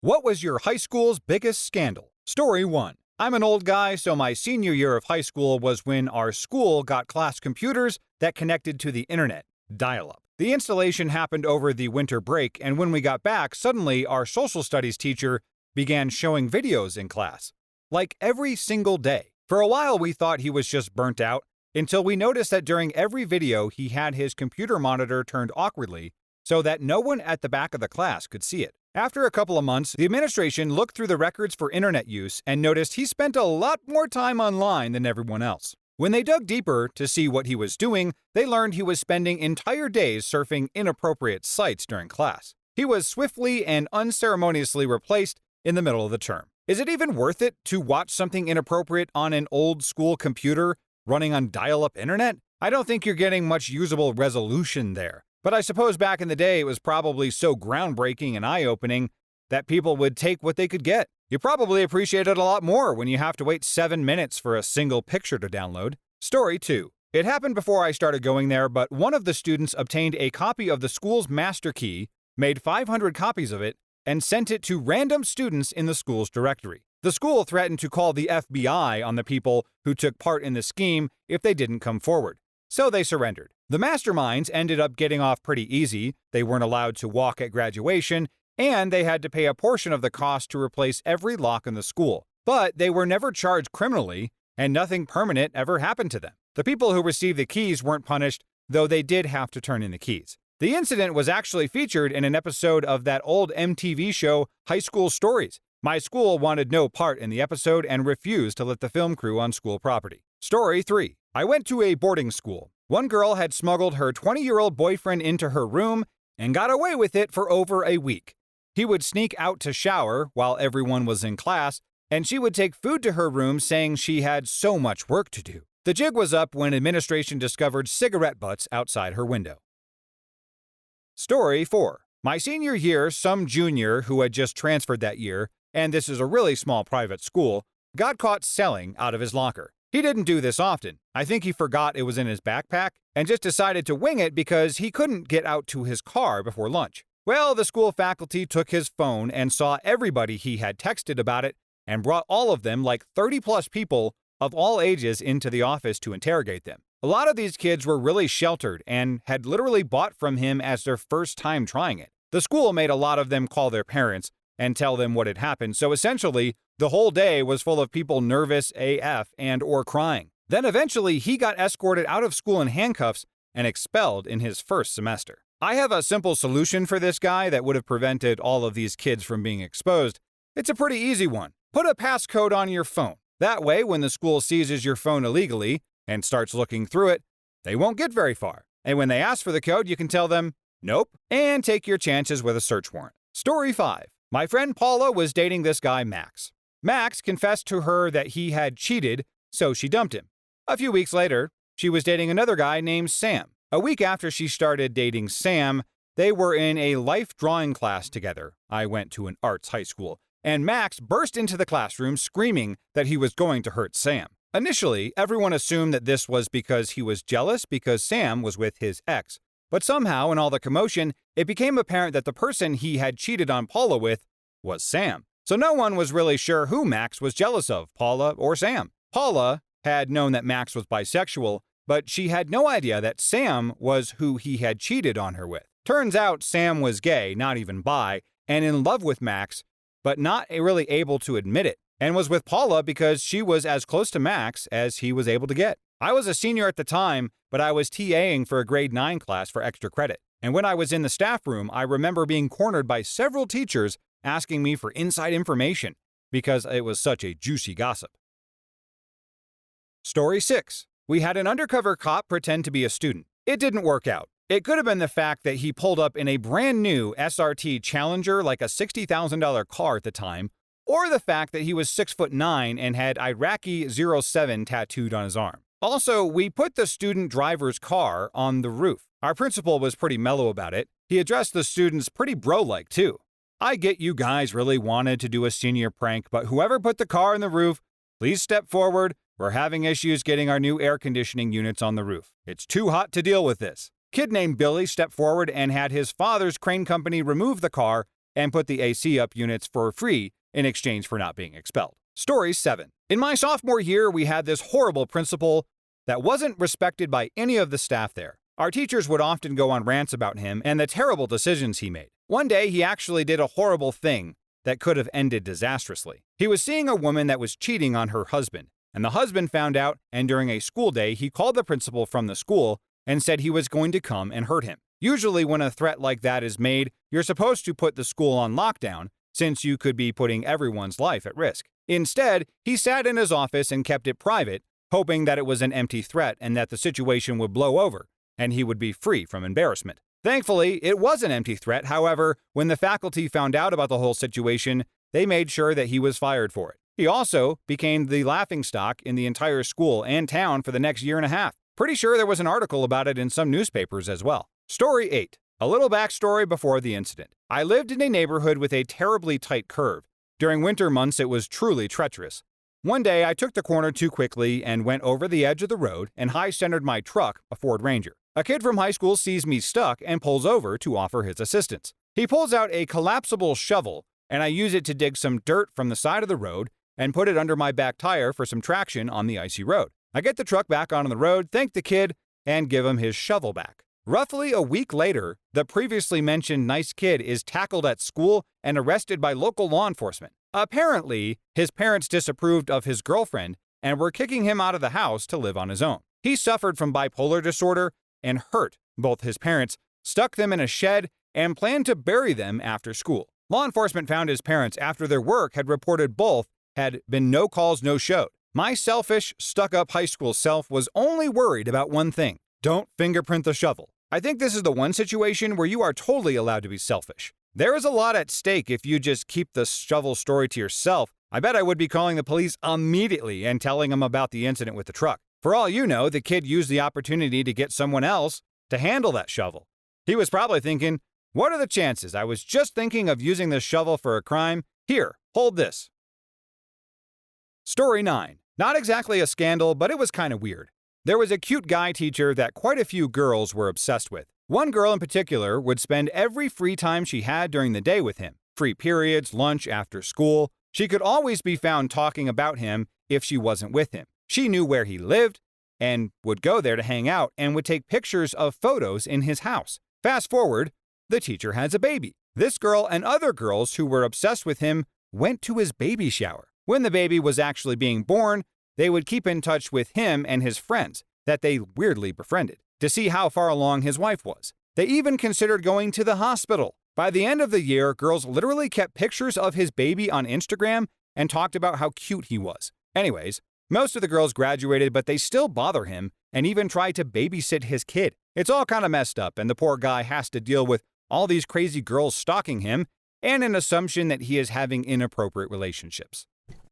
What was your high school's biggest scandal? Story 1. I'm an old guy, so my senior year of high school was when our school got class computers that connected to the internet, dial-up. The installation happened over the winter break, and when we got back, suddenly our social studies teacher began showing videos in class. Like every single day. For a while we thought he was just burnt out, until we noticed that during every video he had his computer monitor turned awkwardly so that no one at the back of the class could see it. After a couple of months, the administration looked through the records for internet use and noticed he spent a lot more time online than everyone else. When they dug deeper to see what he was doing, they learned he was spending entire days surfing inappropriate sites during class. He was swiftly and unceremoniously replaced in the middle of the term. Is it even worth it to watch something inappropriate on an old school computer running on dial-up internet? I don't think you're getting much usable resolution there. But I suppose back in the day it was probably so groundbreaking and eye-opening that people would take what they could get. You probably appreciate it a lot more when you have to wait 7 minutes for a single picture to download. Story 2. It happened before I started going there, but one of the students obtained a copy of the school's master key, made 500 copies of it, and sent it to random students in the school's directory. The school threatened to call the FBI on the people who took part in the scheme if they didn't come forward. So they surrendered. The masterminds ended up getting off pretty easy. They weren't allowed to walk at graduation, and they had to pay a portion of the cost to replace every lock in the school. But they were never charged criminally, and nothing permanent ever happened to them. The people who received the keys weren't punished, though they did have to turn in the keys. The incident was actually featured in an episode of that old MTV show, High School Stories. My school wanted no part in the episode and refused to let the film crew on school property. Story 3. I went to a boarding school. One girl had smuggled her 20-year-old boyfriend into her room and got away with it for over a week. He would sneak out to shower while everyone was in class, and she would take food to her room saying she had so much work to do. The jig was up when administration discovered cigarette butts outside her window. Story 4. My senior year, some junior who had just transferred that year, and this is a really small private school, got caught selling out of his locker. He didn't do this often. I think he forgot it was in his backpack and just decided to wing it because he couldn't get out to his car before lunch. Well, the school faculty took his phone and saw everybody he had texted about it and brought all of them, like 30-plus people of all ages, into the office to interrogate them. A lot of these kids were really sheltered and had literally bought from him as their first time trying it. The school made a lot of them call their parents and tell them what had happened, so essentially, the whole day was full of people nervous AF and or crying. Then eventually, he got escorted out of school in handcuffs and expelled in his first semester. I have a simple solution for this guy that would have prevented all of these kids from being exposed. It's a pretty easy one. Put a passcode on your phone. That way, when the school seizes your phone illegally and starts looking through it, they won't get very far. And when they ask for the code, you can tell them, nope, and take your chances with a search warrant. Story 5. My friend Paula was dating this guy Max. Max confessed to her that he had cheated, so she dumped him. A few weeks later, she was dating another guy named Sam. A week after she started dating Sam, they were in a life drawing class together. I went to an arts high school, and Max burst into the classroom screaming that he was going to hurt Sam. Initially, everyone assumed that this was because he was jealous because Sam was with his ex. But somehow, in all the commotion, it became apparent that the person he had cheated on Paula with was Sam. So no one was really sure who Max was jealous of, Paula or Sam. Paula had known that Max was bisexual, but she had no idea that Sam was who he had cheated on her with. Turns out Sam was gay, not even bi, and in love with Max, but not really able to admit it, and was with Paula because she was as close to Max as he was able to get. I was a senior at the time, but I was TAing for a grade 9 class for extra credit. And when I was in the staff room, I remember being cornered by several teachers asking me for inside information because it was such a juicy gossip. Story 6. We had an undercover cop pretend to be a student. It didn't work out. It could have been the fact that he pulled up in a brand new SRT Challenger, like a $60,000 car at the time, or the fact that he was 6'9" and had Iraqi 07 tattooed on his arm. Also, we put the student driver's car on the roof. Our principal was pretty mellow about it. He addressed the students pretty bro-like, too. I get you guys really wanted to do a senior prank, but whoever put the car on the roof, please step forward. We're having issues getting our new air conditioning units on the roof. It's too hot to deal with this. Kid named Billy stepped forward and had his father's crane company remove the car and put the AC up units for free in exchange for not being expelled. Story 7. In my sophomore year, we had this horrible principal that wasn't respected by any of the staff there. Our teachers would often go on rants about him and the terrible decisions he made. One day, he actually did a horrible thing that could have ended disastrously. He was seeing a woman that was cheating on her husband, and the husband found out, and during a school day, he called the principal from the school and said he was going to come and hurt him. Usually, when a threat like that is made, you're supposed to put the school on lockdown, since you could be putting everyone's life at risk. Instead, he sat in his office and kept it private, hoping that it was an empty threat and that the situation would blow over, and he would be free from embarrassment. Thankfully, it was an empty threat. However, when the faculty found out about the whole situation, they made sure that he was fired for it. He also became the laughingstock in the entire school and town for the next year and a half. Pretty sure there was an article about it in some newspapers as well. Story 8. A little backstory before the incident. I lived in a neighborhood with a terribly tight curve. During winter months, it was truly treacherous. One day, I took the corner too quickly and went over the edge of the road and high-centered my truck, a Ford Ranger. A kid from high school sees me stuck and pulls over to offer his assistance. He pulls out a collapsible shovel, and I use it to dig some dirt from the side of the road and put it under my back tire for some traction on the icy road. I get the truck back on the road, thank the kid, and give him his shovel back. Roughly a week later, the previously mentioned nice kid is tackled at school and arrested by local law enforcement. Apparently, his parents disapproved of his girlfriend and were kicking him out of the house to live on his own. He suffered from bipolar disorder and hurt both his parents, stuck them in a shed, and planned to bury them after school. Law enforcement found his parents after their work had reported both had been no calls, no showed. My selfish, stuck-up high school self was only worried about one thing: don't fingerprint the shovel. I think this is the one situation where you are totally allowed to be selfish. There is a lot at stake if you just keep the shovel story to yourself. I bet I would be calling the police immediately and telling them about the incident with the truck. For all you know, the kid used the opportunity to get someone else to handle that shovel. He was probably thinking, what are the chances? I was just thinking of using this shovel for a crime. Here, hold this. Story 9. Not exactly a scandal, but it was kind of weird. There was a cute guy teacher that quite a few girls were obsessed with. One girl in particular would spend every free time she had during the day with him. Free periods, lunch, after school. She could always be found talking about him if she wasn't with him. She knew where he lived and would go there to hang out and would take pictures of photos in his house. Fast forward, the teacher has a baby. This girl and other girls who were obsessed with him went to his baby shower. When the baby was actually being born, they would keep in touch with him and his friends that they weirdly befriended to see how far along his wife was. They even considered going to the hospital. By the end of the year, girls literally kept pictures of his baby on Instagram and talked about how cute he was. Anyways, most of the girls graduated, but they still bother him and even try to babysit his kid. It's all kind of messed up, and the poor guy has to deal with all these crazy girls stalking him and an assumption that he is having inappropriate relationships.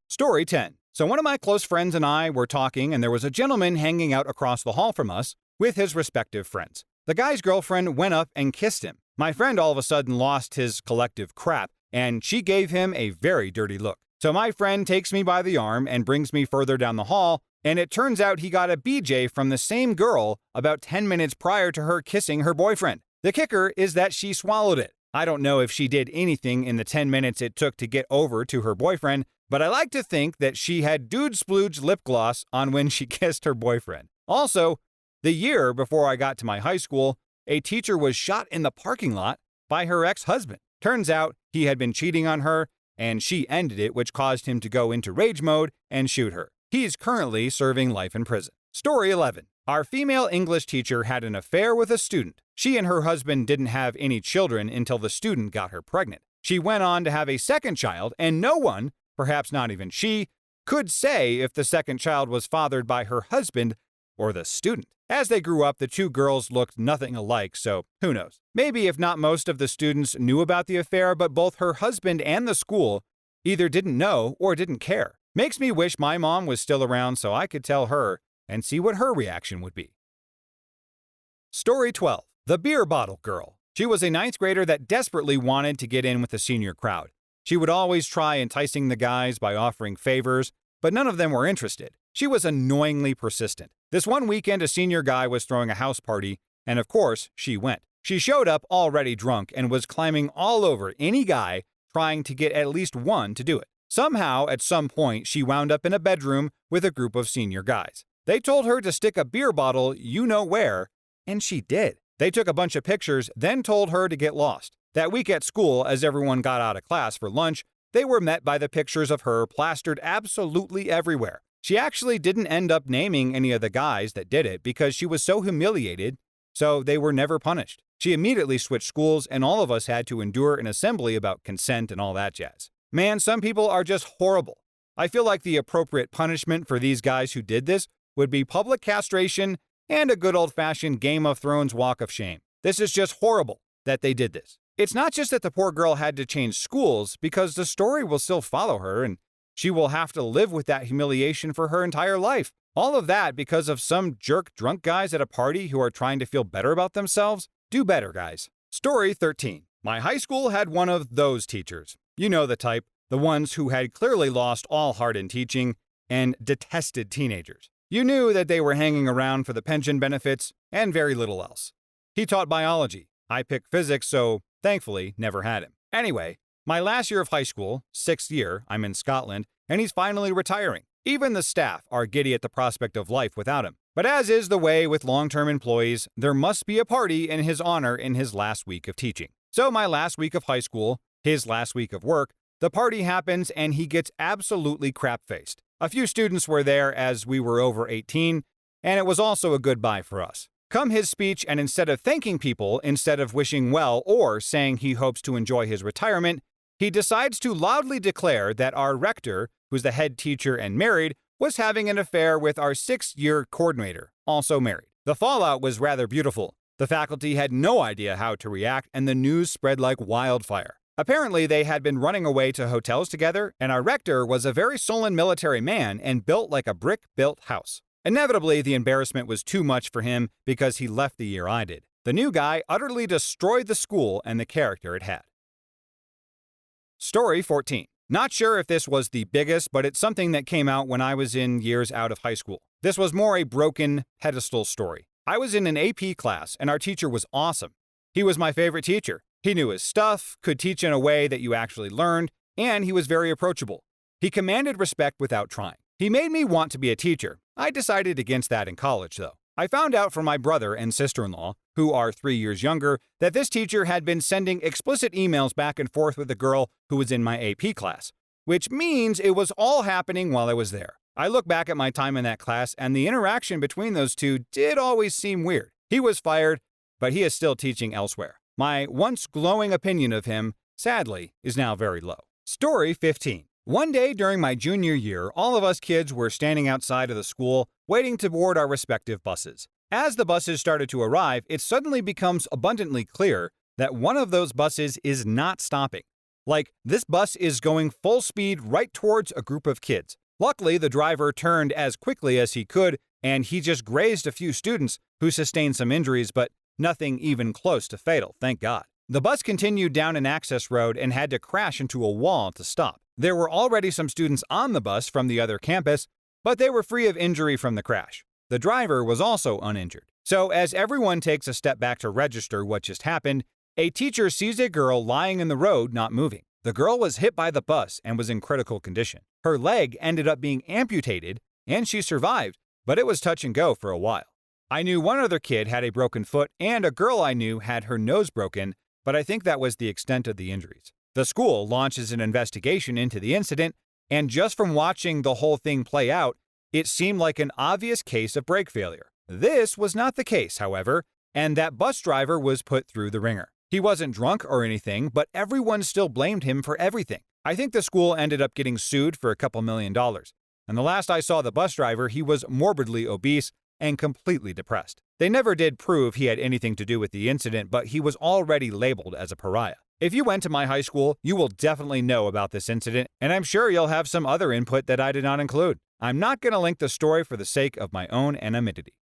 Story 10. So one of my close friends and I were talking, and there was a gentleman hanging out across the hall from us with his respective friends. The guy's girlfriend went up and kissed him. My friend all of a sudden lost his collective crap, and she gave him a very dirty look. So my friend takes me by the arm and brings me further down the hall, and it turns out he got a BJ from the same girl about 10 minutes prior to her kissing her boyfriend. The kicker is that she swallowed it. I don't know if she did anything in the 10 minutes it took to get over to her boyfriend, but I like to think that she had Dude Splooge lip gloss on when she kissed her boyfriend. Also, the year before I got to my high school, a teacher was shot in the parking lot by her ex-husband. Turns out he had been cheating on her, and she ended it, which caused him to go into rage mode and shoot her. He's currently serving life in prison. Story 11. Our female English teacher had an affair with a student. She and her husband didn't have any children until the student got her pregnant. She went on to have a second child, and no one, perhaps not even she, could say if the second child was fathered by her husband or the student. As they grew up, the two girls looked nothing alike, so who knows? Maybe if not most of the students knew about the affair, but both her husband and the school either didn't know or didn't care. Makes me wish my mom was still around so I could tell her and see what her reaction would be. Story 12. The Beer Bottle Girl. She was a ninth grader that desperately wanted to get in with the senior crowd. She would always try enticing the guys by offering favors, but none of them were interested. She was annoyingly persistent. This one weekend, a senior guy was throwing a house party, and of course, she went. She showed up already drunk and was climbing all over any guy trying to get at least one to do it. Somehow, at some point, she wound up in a bedroom with a group of senior guys. They told her to stick a beer bottle you know where, and she did. They took a bunch of pictures, then told her to get lost. That week at school, as everyone got out of class for lunch, they were met by the pictures of her plastered absolutely everywhere. She actually didn't end up naming any of the guys that did it because she was so humiliated, so they were never punished. She immediately switched schools, and all of us had to endure an assembly about consent and all that jazz. Man, some people are just horrible. I feel like the appropriate punishment for these guys who did this would be public castration and a good old-fashioned Game of Thrones walk of shame. This is just horrible that they did this. It's not just that the poor girl had to change schools, because the story will still follow her and she will have to live with that humiliation for her entire life. All of that because of some jerk drunk guys at a party who are trying to feel better about themselves? Do better, guys. Story 13. My high school had one of those teachers. You know the type, the ones who had clearly lost all heart in teaching and detested teenagers. You knew that they were hanging around for the pension benefits and very little else. He taught biology. I picked physics, so thankfully never had him. Anyway, my last year of high school, 6th year, I'm in Scotland, and he's finally retiring. Even the staff are giddy at the prospect of life without him. But as is the way with long-term employees, there must be a party in his honor in his last week of teaching. So my last week of high school, his last week of work, the party happens and he gets absolutely crap-faced. A few students were there as we were over 18, and it was also a goodbye for us. Come his speech, and instead of thanking people, instead of wishing well or saying he hopes to enjoy his retirement, he decides to loudly declare that our rector, who's the head teacher and married, was having an affair with our 6th-year coordinator, also married. The fallout was rather beautiful. The faculty had no idea how to react, and the news spread like wildfire. Apparently, they had been running away to hotels together, and our rector was a very sullen military man and built like a brick-built house. Inevitably, the embarrassment was too much for him because he left the year I did. The new guy utterly destroyed the school and the character it had. Story 14. Not sure if this was the biggest, but it's something that came out when I was in years out of high school. This was more a broken pedestal story. I was in an AP class, and our teacher was awesome. He was my favorite teacher. He knew his stuff, could teach in a way that you actually learned, and he was very approachable. He commanded respect without trying. He made me want to be a teacher. I decided against that in college, though. I found out from my brother and sister-in-law, who are 3 years younger, that this teacher had been sending explicit emails back and forth with a girl who was in my AP class, which means it was all happening while I was there. I look back at my time in that class, and the interaction between those two did always seem weird. He was fired, but he is still teaching elsewhere. My once glowing opinion of him, sadly, is now very low. Story 15. One day during my junior year, all of us kids were standing outside of the school, waiting to board our respective buses. As the buses started to arrive, it suddenly becomes abundantly clear that one of those buses is not stopping. Like, this bus is going full speed right towards a group of kids. Luckily, the driver turned as quickly as he could, and he just grazed a few students who sustained some injuries, but nothing even close to fatal, thank God. The bus continued down an access road and had to crash into a wall to stop. There were already some students on the bus from the other campus, but they were free of injury from the crash. The driver was also uninjured. So as everyone takes a step back to register what just happened, a teacher sees a girl lying in the road not moving. The girl was hit by the bus and was in critical condition. Her leg ended up being amputated, and she survived, but it was touch and go for a while. I knew one other kid had a broken foot, and a girl I knew had her nose broken, but I think that was the extent of the injuries. The school launches an investigation into the incident, and just from watching the whole thing play out, it seemed like an obvious case of brake failure. This was not the case, however, and that bus driver was put through the ringer. He wasn't drunk or anything, but everyone still blamed him for everything. I think the school ended up getting sued for a couple $1 million. And the last I saw the bus driver, he was morbidly obese and completely depressed. They never did prove he had anything to do with the incident, but he was already labeled as a pariah. If you went to my high school, you will definitely know about this incident, and I'm sure you'll have some other input that I did not include. I'm not going to link the story for the sake of my own anonymity.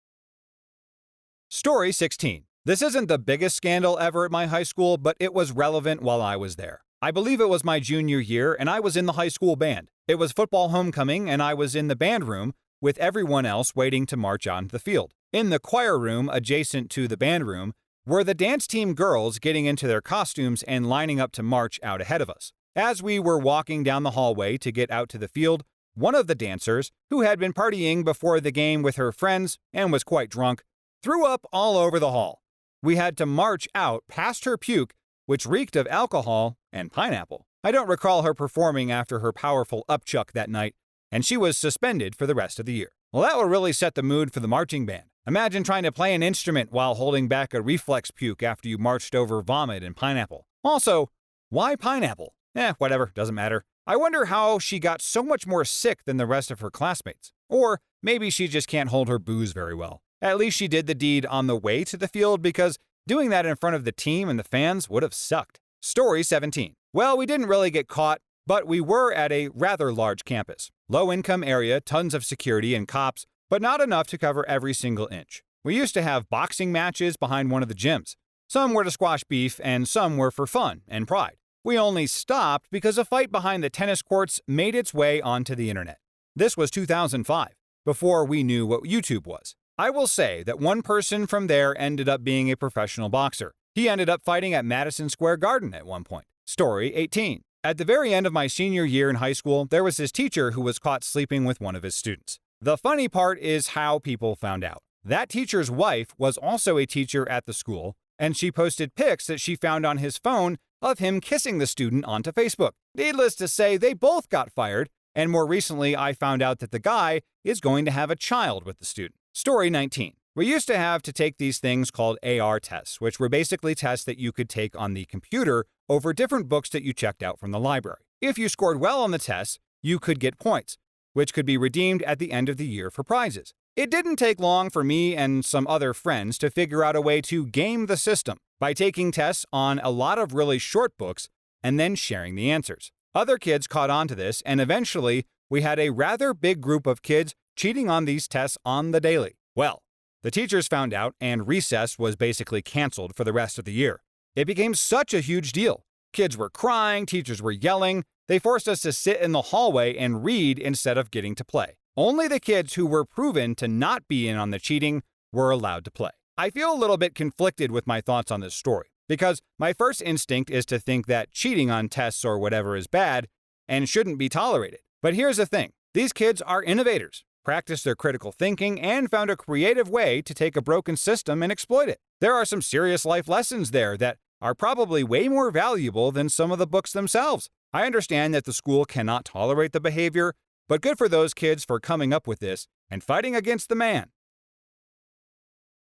Story 16. This isn't the biggest scandal ever at my high school, but it was relevant while I was there. I believe it was my junior year, and I was in the high school band. It was football homecoming, and I was in the band room with everyone else waiting to march onto the field. In the choir room adjacent to the band room, were the dance team girls getting into their costumes and lining up to march out ahead of us. As we were walking down the hallway to get out to the field, one of the dancers, who had been partying before the game with her friends and was quite drunk, threw up all over the hall. We had to march out past her puke, which reeked of alcohol and pineapple. I don't recall her performing after her powerful upchuck that night, and she was suspended for the rest of the year. Well, that will really set the mood for the marching band. Imagine trying to play an instrument while holding back a reflex puke after you marched over vomit and pineapple. Also, why pineapple? Whatever, doesn't matter. I wonder how she got so much more sick than the rest of her classmates. Or maybe she just can't hold her booze very well. At least she did the deed on the way to the field, because doing that in front of the team and the fans would have sucked. Story 17. Well, we didn't really get caught, but we were at a rather large campus. Low-income area, tons of security and cops, but not enough to cover every single inch. We used to have boxing matches behind one of the gyms. Some were to squash beef, and some were for fun and pride. We only stopped because a fight behind the tennis courts made its way onto the internet. This was 2005, before we knew what YouTube was. I will say that one person from there ended up being a professional boxer. He ended up fighting at Madison Square Garden at one point. Story 18. At the very end of my senior year in high school, there was this teacher who was caught sleeping with one of his students. The funny part is how people found out. That teacher's wife was also a teacher at the school, and she posted pics that she found on his phone of him kissing the student onto Facebook. Needless to say, they both got fired, and more recently I found out that the guy is going to have a child with the student. Story 19. We used to have to take these things called AR tests, which were basically tests that you could take on the computer over different books that you checked out from the library. If you scored well on the tests, you could get points, which could be redeemed at the end of the year for prizes. It didn't take long for me and some other friends to figure out a way to game the system by taking tests on a lot of really short books and then sharing the answers. Other kids caught on to this, and eventually we had a rather big group of kids cheating on these tests on the daily. Well, the teachers found out, and recess was basically canceled for the rest of the year. It became such a huge deal. Kids were crying, teachers were yelling. They forced us to sit in the hallway and read instead of getting to play. Only the kids who were proven to not be in on the cheating were allowed to play. I feel a little bit conflicted with my thoughts on this story, because my first instinct is to think that cheating on tests or whatever is bad and shouldn't be tolerated. But here's the thing. These kids are innovators, practiced their critical thinking, and found a creative way to take a broken system and exploit it. There are some serious life lessons there that are probably way more valuable than some of the books themselves. I understand that the school cannot tolerate the behavior, but good for those kids for coming up with this and fighting against the man.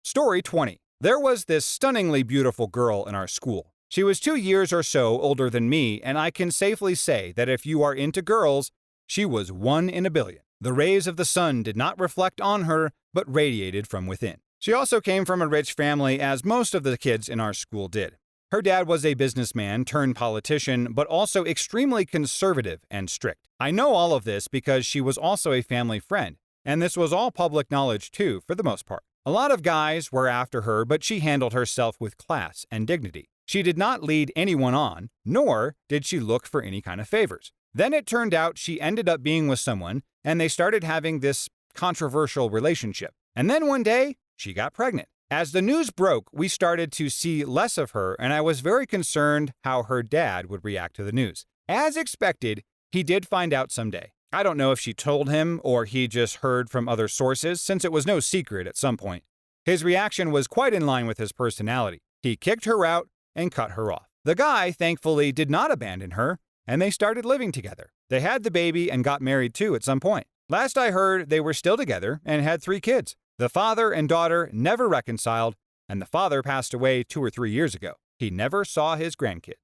Story 20. There was this stunningly beautiful girl in our school. She was 2 years or so older than me, and I can safely say that if you are into girls, she was 1 in a billion. The rays of the sun did not reflect on her, but radiated from within. She also came from a rich family, as most of the kids in our school did. Her dad was a businessman turned politician, but also extremely conservative and strict. I know all of this because she was also a family friend, and this was all public knowledge too, for the most part. A lot of guys were after her, but she handled herself with class and dignity. She did not lead anyone on, nor did she look for any kind of favors. Then it turned out she ended up being with someone, and they started having this controversial relationship. And then one day, she got pregnant. As the news broke, we started to see less of her, and I was very concerned how her dad would react to the news. As expected, he did find out someday. I don't know if she told him or he just heard from other sources, since it was no secret at some point. His reaction was quite in line with his personality. He kicked her out and cut her off. The guy, thankfully, did not abandon her, and they started living together. They had the baby and got married too at some point. Last I heard, they were still together and had 3 kids. The father and daughter never reconciled, and the father passed away 2 or 3 years ago. He never saw his grandkids.